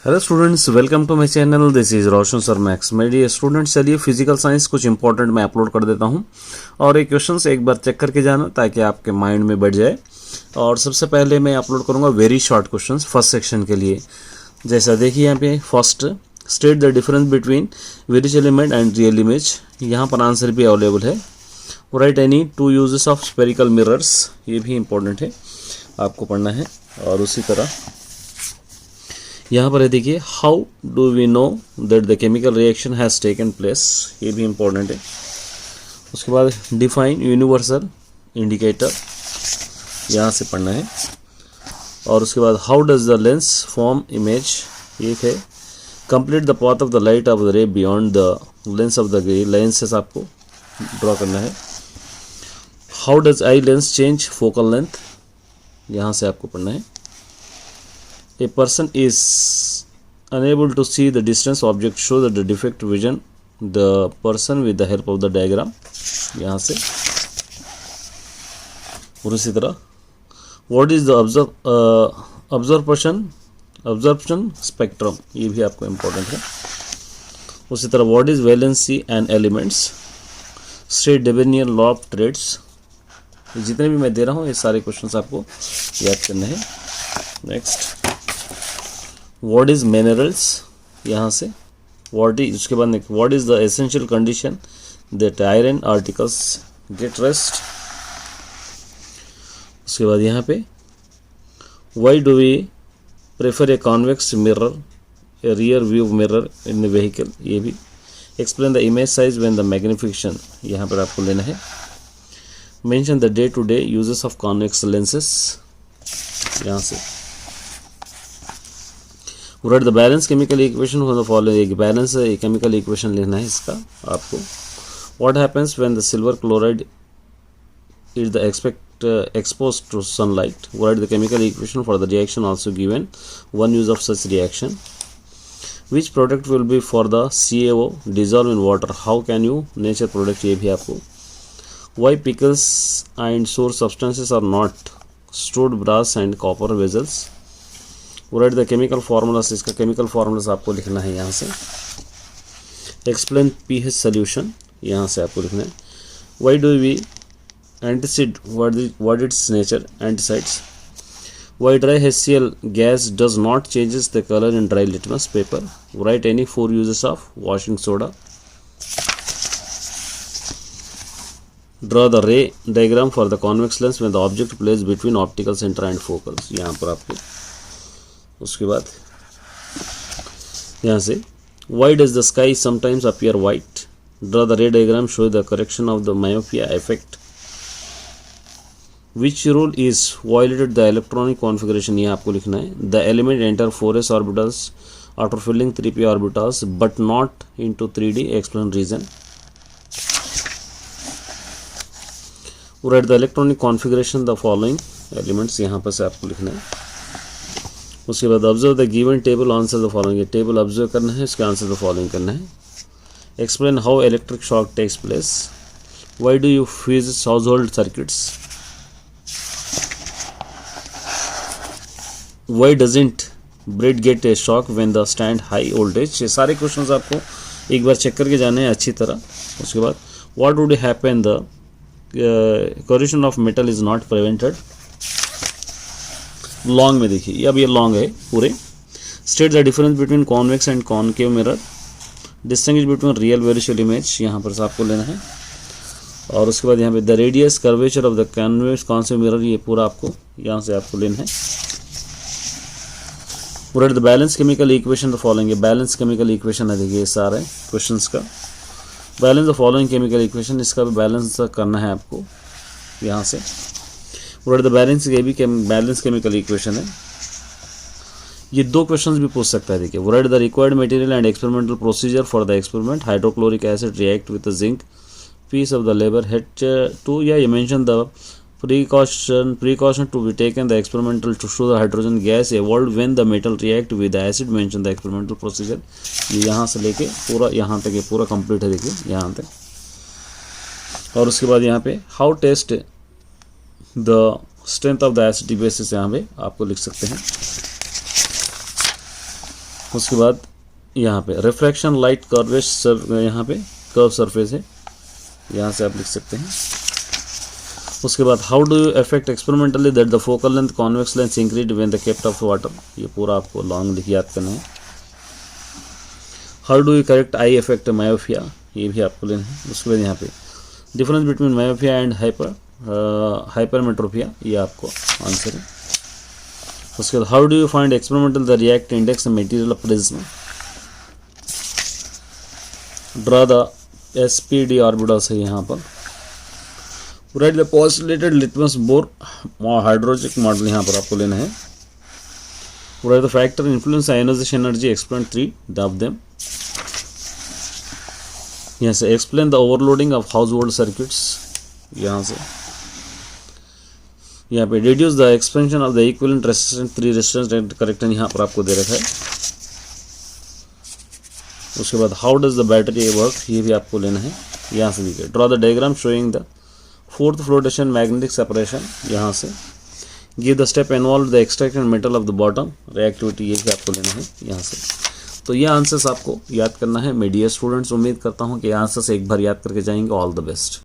Hello students, welcome to my channel. This is Roshan sir Max. मेरे dear students, चलिए physical science कुछ important मैं upload कर देता हूं और ये क्वेश्चंस एक बार चेक करके जाना ताकि आपके माइंड में बैठ जाए। और सबसे पहले मैं अपलोड करूंगा very short questions first section के लिए। जैसा देखिए यहाँ पे first, state the difference between variable element and real image. यहाँ पर आंसर भी अवेलेबल है। Right any two uses of spherical mirrors, ये भी इंपॉर्टेंट है, आपको पढ़ना है। और उसी तरह यहाँ पर है देखिए, how do we know that the chemical reaction has taken place, ये भी इंपॉर्टेंट है। उसके बाद डिफाइन यूनिवर्सल इंडिकेटर, यहाँ से पढ़ना है। और उसके बाद how does the lens form image, ये है। Complete the path of the light of the रे beyond the lens of the रे, लेंसेस आपको ड्रॉ करना है। How does eye lens change focal length, यहाँ से आपको पढ़ना है। A person is unable to see the distance object, show the defect vision the person with the help of the diagram, यहाँ से। और इसी तरह what is the absorption spectrum, ये भी आपको important है। उसी तरह what is valency and elements, state Devennier law of traits। जितने भी मैं दे रहा हूँ ये सारे क्वेश्चंस आपको याद करने हैं। नेक्स्ट, व्हाट इज मिनरल्स, यहाँ से व्हाट इज, उसके बाद what is the essential condition that iron articles get rust. उसके बाद यहाँ पे why do we prefer a convex mirror a rear view mirror in the vehicle, ये भी। Explain the image size when the magnification, यहाँ पर आपको लेना है। Mention the day to day uses of convex lenses, यहाँ से। Write the balance chemical equation for the following, एक बैलेंस केमिकल इक्वेशन लिखना है इसका आपको। What happens when the silver chloride is the expose to sunlight. Write the chemical equation for the reaction also given, one use of such reaction. Which product will be for the CaO dissolve in water, how can you nature product, ये भी आपको। Why pickles and sour substances are not stored brass and copper vessels. Write the chemical formulas, इसका chemical formulas आपको लिखना है यहाँ से। Explain pH solution, यहाँ से आपको लिखना है। Why do we antacid, what its nature, antacids. Why dry HCl gas does not changes the colour in dry litmus paper. Write any 4 uses of washing soda. Draw the ray diagram for the convex lens when the object place between optical centre and focals, यहाँ पर आपको। उसके बाद यहाँ से why does the sky sometimes appear white. Draw the ray diagram show the correction of the myopia effect. Which rule is violated the electronic configuration, ये आपको लिखना है। The element enter 4s orbitals after filling 3p orbitals but not into 3d, explain reason. Write the electronic configuration the following elements, यहाँ पर से आपको लिखना है। उसके बाद observe the given table, answer the following, ये टेबल ऑब्जर्व करना है, इसका आंसर द फॉलोइंग करना है। Explain how electric shock takes place. Why do you fuse house hold circuits. Why doesn't bread gate A shock when the stand high voltage. ये सारे questions आपको एक बार चेक करके जाने हैं अच्छी तरह। उसके बाद what would happen the corrosion of metal is not prevented. Long में देखिए, अब ये लॉन्ग है पूरे। State the difference between convex and concave mirror. Distinguish between real variable image, यहाँ पर से आपको लेना है। और उसके बाद यहाँ पे the radius curvature of the convex concave mirror, ये पूरा आपको यहाँ से आपको लेना है। पूरा the balance chemical equation the following, balance chemical equation है देखिए सारे क्वेश्चंस का। Balance the following chemical equation, इसका भी बैलेंस करना है आपको यहाँ से। द बैलेंस, ये भी बैलेंस केमिकल इक्वेशन है। ये 2 क्वेश्चंस भी पूछ सकता है देखिए। What the required material and experimental procedure for the experiment. Hydrochloric acid react with the zinc piece of the labour H2, या ये mention the precaution to be taken the experimental to show the hydrogen gas evolved when the metal react with the acid, mention the experimental procedure। ये यहाँ से लेके पूरा यहाँ तक, ये पूरा कंप्लीट है देखिए यहाँ तक। और उसके बाद यहाँ पे how test the strength of the acidic basis, यहाँ पे आपको लिख सकते हैं। उसके बाद यहाँ पे रिफ्रैक्शन लाइट कर्वेज, यहाँ पे कर्व सरफेस है, यहाँ से आप लिख सकते हैं। उसके बाद how do you affect experimentally that the focal length convex length increase when the kept of water, ये पूरा आपको लॉन्ग लिख याद करना है। How do you correct I effect myopia, ये भी आपको लेना है। उसके बाद यहाँ पे difference between myopia and hypermetropia, ये आपको आंसर है। उसके बाद how do you find experimental the react index material of prism, draw the SPD orbitals है यहाँ पर। Write the postulated litmus Bohr hydrogenic model, यहाँ पर आपको लेना है। Write the factor influence ionization energy, explain 3 of them. यहाँ से explain the overloading of household circuits, यहाँ से यहाँ पे reduce the expansion of the equivalent resistance 3 resistance character यहाँ पर आपको दे रखा है। उसके बाद how does the battery work, ये भी आपको लेना है। यहाँ से देखिए draw the diagram showing the fourth flotation magnetic separation, यहाँ से give the step involve the extraction metal of the bottom reactivity, ये भी आपको लेना है यहाँ से। तो ये आंसर्स आपको याद करना है। मेरे डियर स्टूडेंट्स, उम्मीद करता हूँ कि आंसर्स एक बार याद करके जाएंगे। All the best.